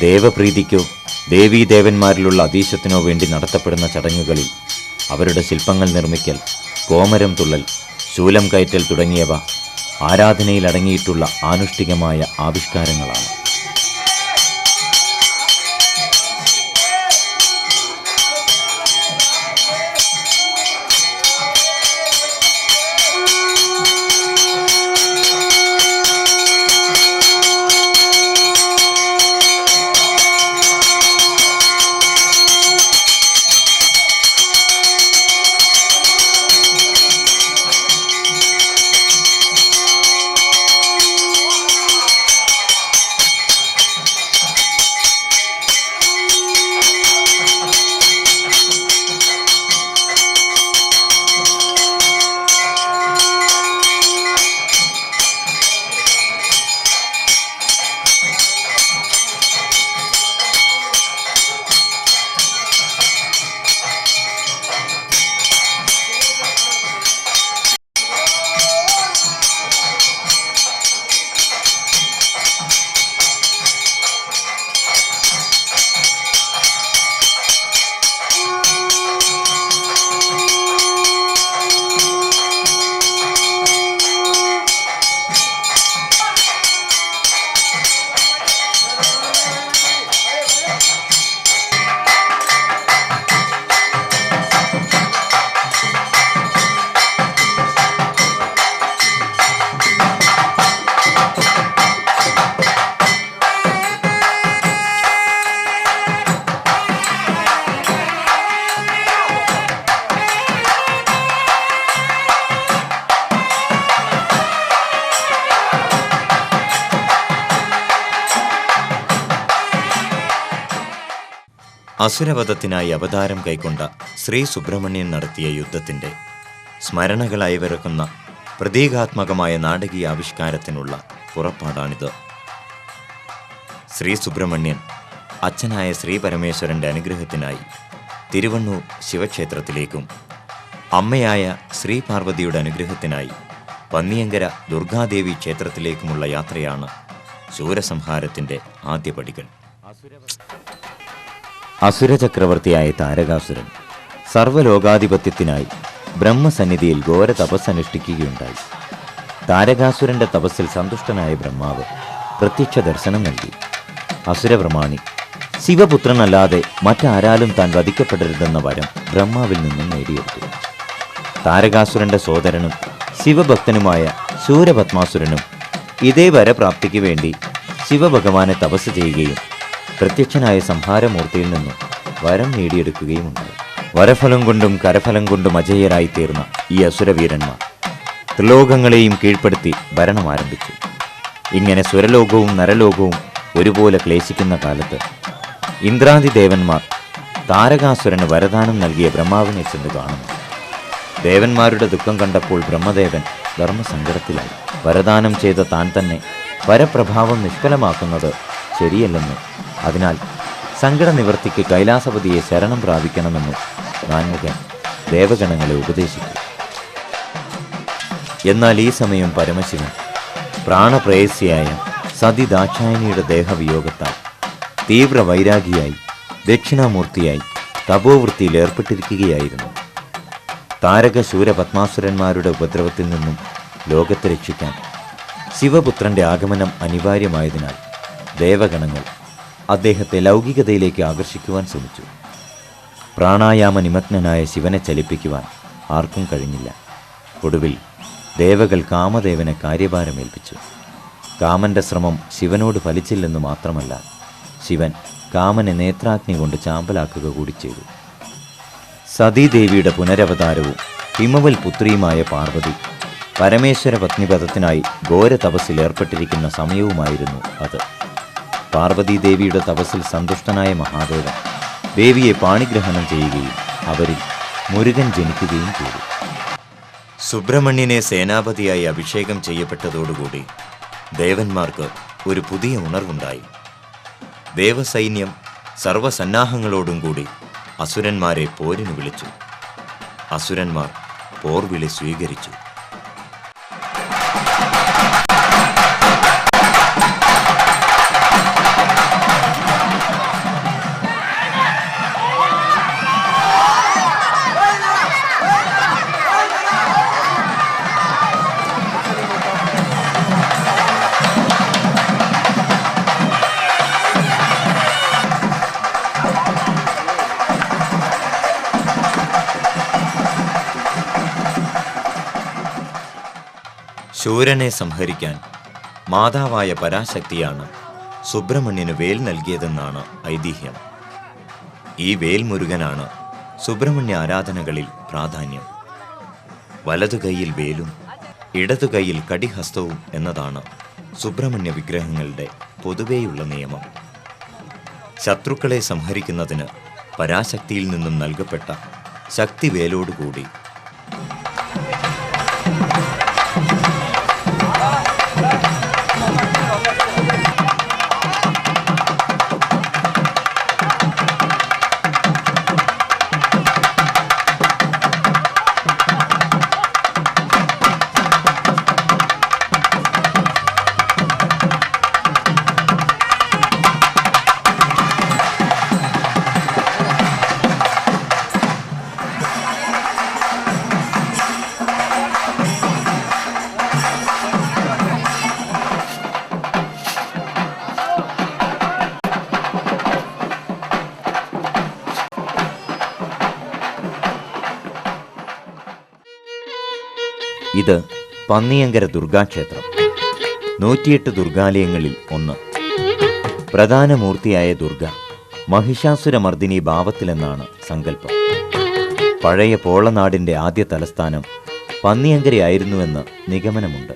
ദേവപ്രീതിക്കോ ദേവീദേവന്മാരിലുള്ള അതീശത്തിനോ വേണ്ടി നടത്തപ്പെടുന്ന ചടങ്ങുകളിൽ അവരുടെ ശില്പങ്ങൾ നിർമ്മിക്കൽ, കോമരം തുള്ളൽ, ശൂലം കയറ്റൽ തുടങ്ങിയവ ആരാധനയിൽ അടങ്ങിയിട്ടുള്ള ആനുഷ്ഠികമായ ആവിഷ്കാരങ്ങളാണ്. അസുരവധത്തിനായി അവതാരം കൈക്കൊണ്ട ശ്രീ സുബ്രഹ്മണ്യൻ നടത്തിയ യുദ്ധത്തിൻ്റെ സ്മരണകളായി വിറക്കുന്ന പ്രതീകാത്മകമായ നാടകീയ ആവിഷ്കാരത്തിനുള്ള പുറപ്പാടാണിത്. ശ്രീ സുബ്രഹ്മണ്യൻ അച്ഛനായ ശ്രീ പരമേശ്വരൻ്റെ അനുഗ്രഹത്തിനായി തിരുവണ്ണൂർ ശിവക്ഷേത്രത്തിലേക്കും അമ്മയായ ശ്രീ പാർവതിയുടെ അനുഗ്രഹത്തിനായി പന്നിയങ്കര ദുർഗാദേവി ക്ഷേത്രത്തിലേക്കുമുള്ള യാത്രയാണ് ശൂരസംഹാരത്തിൻ്റെ ആദ്യപടികൾ. അസുരചക്രവർത്തിയായ താരകാസുരൻ സർവ്വലോകാധിപത്യത്തിനായി ബ്രഹ്മസന്നിധിയിൽ ഘോര തപസ്സനുഷ്ഠിക്കുകയുണ്ടായി. താരകാസുരന്റെ തപസ്സിൽ സന്തുഷ്ടനായ ബ്രഹ്മാവ് പ്രത്യക്ഷ ദർശനം നൽകി. അസുരപ്രമാണി ശിവപുത്രനല്ലാതെ മറ്റാരാലും താൻ വധിക്കപ്പെടരുതെന്ന വരം ബ്രഹ്മാവിൽ നിന്നും നേടിയെടുത്തു. താരകാസുരന്റെ സോദരനും ശിവഭക്തനുമായ ശൂരപത്മാസുരനും ഇതേ വരപ്രാപ്തിക്ക് വേണ്ടി ശിവഭഗവാനെ തപസ് ചെയ്യുകയും പ്രത്യക്ഷനായ സംഹാരമൂർത്തിയിൽ നിന്നും വരം നേടിയെടുക്കുകയുമുണ്ടായി. വരഫലം കൊണ്ടും കരഫലം കൊണ്ടും അജയ്യരായി തീർന്ന ഈ അസുരവീരന്മാർ ത്രിലോകങ്ങളെയും കീഴ്പ്പെടുത്തി ഭരണം ആരംഭിച്ചു. ഇങ്ങനെ സുരലോകവും നരലോകവും ഒരുപോലെ ക്ലേശിക്കുന്ന കാലത്ത് ഇന്ദ്രാദിദേവന്മാർ താരകാസുരന് വരദാനം നൽകിയ ബ്രഹ്മാവിനെ ചെന്ന് കാണുന്നു. ദേവന്മാരുടെ ദുഃഖം കണ്ടപ്പോൾ ബ്രഹ്മദേവൻ ധർമ്മസങ്കടത്തിലായി. വരദാനം ചെയ്ത താൻ തന്നെ വരപ്രഭാവം നിഷ്ഫലമാക്കുന്നത് ശരിയല്ലെന്നും അതിനാൽ സങ്കടനിവൃത്തിക്ക് കൈലാസപതിയെ ശരണം പ്രാപിക്കണമെന്നും നാൻമുഖൻ ദേവഗണങ്ങളെ ഉപദേശിച്ചു. എന്നാൽ ഈ സമയം പരമശിവൻ പ്രാണപ്രേയസിയായ സതി ദാക്ഷായണിയുടെ ദേഹവിയോഗത്താൽ തീവ്ര വൈരാഗിയായി ദക്ഷിണാമൂർത്തിയായി തപോവൃത്തിയിൽ ഏർപ്പെട്ടിരിക്കുകയായിരുന്നു. താരകശൂര പത്മാസുരന്മാരുടെ ഉപദ്രവത്തിൽ നിന്നും ലോകത്തെ രക്ഷിക്കാൻ ശിവപുത്രന്റെ ആഗമനം അനിവാര്യമായതിനാൽ ദേവഗണങ്ങൾ അദ്ദേഹത്തെ ലൗകികതയിലേക്ക് ആകർഷിക്കുവാൻ ശ്രമിച്ചു. പ്രാണായാമ നിമഗ്നനായ ശിവനെ ചലിപ്പിക്കുവാൻ ആർക്കും കഴിഞ്ഞില്ല. ഒടുവിൽ ദേവകൾ കാമദേവനെ കാര്യഭാരമേൽപ്പിച്ചു. കാമന്റെ ശ്രമം ശിവനോട് ഫലിച്ചില്ലെന്ന് മാത്രമല്ല, ശിവൻ കാമനെ നേത്രാഗ്നി കൊണ്ട് ചാമ്പലാക്കുക കൂടി ചെയ്തു. സതീദേവിയുടെ പുനരവതാരവും ഹിമവൽ പുത്രിയുമായ പാർവതി പരമേശ്വര പത്നിപദത്തിനായി ഘോര തപസ്സിൽ ഏർപ്പെട്ടിരിക്കുന്ന സമയവുമായിരുന്നു അത്. പാർവതീദേവിയുടെ തപസ്സിൽ സന്തുഷ്ടനായ മഹാദേവൻ ദേവിയെ പാണിഗ്രഹണം ചെയ്യുകയും അവരിൽ മുരുകൻ ജനിക്കുകയും ചെയ്തു. സുബ്രഹ്മണ്യനെ സേനാപതിയായി അഭിഷേകം ചെയ്യപ്പെട്ടതോടുകൂടി ദേവന്മാർക്ക് ഒരു പുതിയ ഉണർവുണ്ടായി. ദേവസൈന്യം സർവസന്നാഹങ്ങളോടും കൂടി അസുരന്മാരെ പോരിന് വിളിച്ചു. അസുരന്മാർ പോർവിളി സ്വീകരിച്ചു. ശൂരനെ സംഹരിക്കാൻ മാതാവായ പരാശക്തിയാണ് സുബ്രഹ്മണ്യന് വേൽ നൽകിയതെന്നാണ് ഐതിഹ്യം. ഈ വേൽമുരുകനാണ് സുബ്രഹ്മണ്യ ആരാധനകളിൽ പ്രാധാന്യം. വലതു കൈയിൽ വേലും ഇടതു കൈയിൽ കടിഹസ്തവും എന്നതാണ് സുബ്രഹ്മണ്യ വിഗ്രഹങ്ങളുടെ പൊതുവെയുള്ള നിയമം. ശത്രുക്കളെ സംഹരിക്കുന്നതിന് പരാശക്തിയിൽ നിന്നും നൽകപ്പെട്ട ശക്തിവേലോടുകൂടി ഇത് പന്നിയങ്കര ദുർഗാക്ഷേത്രം. 108 ദുർഗാലയങ്ങളിൽ ഒന്ന്. പ്രധാന മൂർത്തിയായ ദുർഗ മഹിഷാസുരമർദിനി ഭാവത്തിലെന്നാണ് സങ്കല്പം. പഴയ പോളനാടിൻ്റെ ആദ്യ തലസ്ഥാനം പന്നിയങ്കരയായിരുന്നുവെന്ന് നിഗമനമുണ്ട്.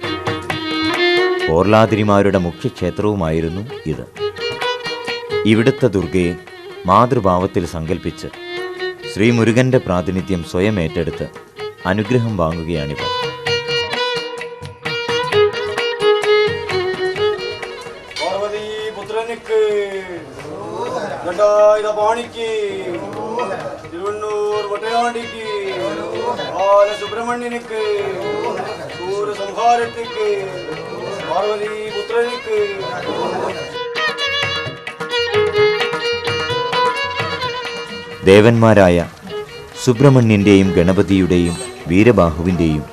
പോർലാതിരിമാരുടെ മുഖ്യക്ഷേത്രവുമായിരുന്നു ഇത്. ഇവിടുത്തെ ദുർഗയെ മാതൃഭാവത്തിൽ സങ്കല്പിച്ച് ശ്രീമുരുകന്റെ പ്രാതിനിധ്യം സ്വയം ഏറ്റെടുത്ത് അനുഗ്രഹം വാങ്ങുകയാണിവർ. സുബ്രഹ്മണ്യനുക്ക് സൂര്യസംഹാരത്തിക്ക് പാർവതീപുത്രനുക്ക്. ദേവന്മാരായ സുബ്രഹ്മണ്യന്റെയും ഗണപതിയുടെയും വീരബാഹുവിൻ്റെയും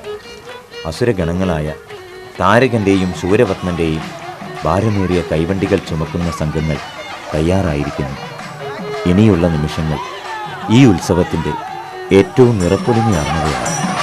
അസുരഗണങ്ങളായ താരകന്റെയും ശൂരപത്മന്റെയും ഭാരമേറിയ കൈവണ്ടികൾ ചുമക്കുന്ന സംഘങ്ങൾ തയ്യാറായിരിക്കുന്നു. ഇനിയുള്ള നിമിഷങ്ങൾ ഈ ഉത്സവത്തിൻ്റെ ഏറ്റവും നിറപ്പൊലിമയാർന്നവയാണ്.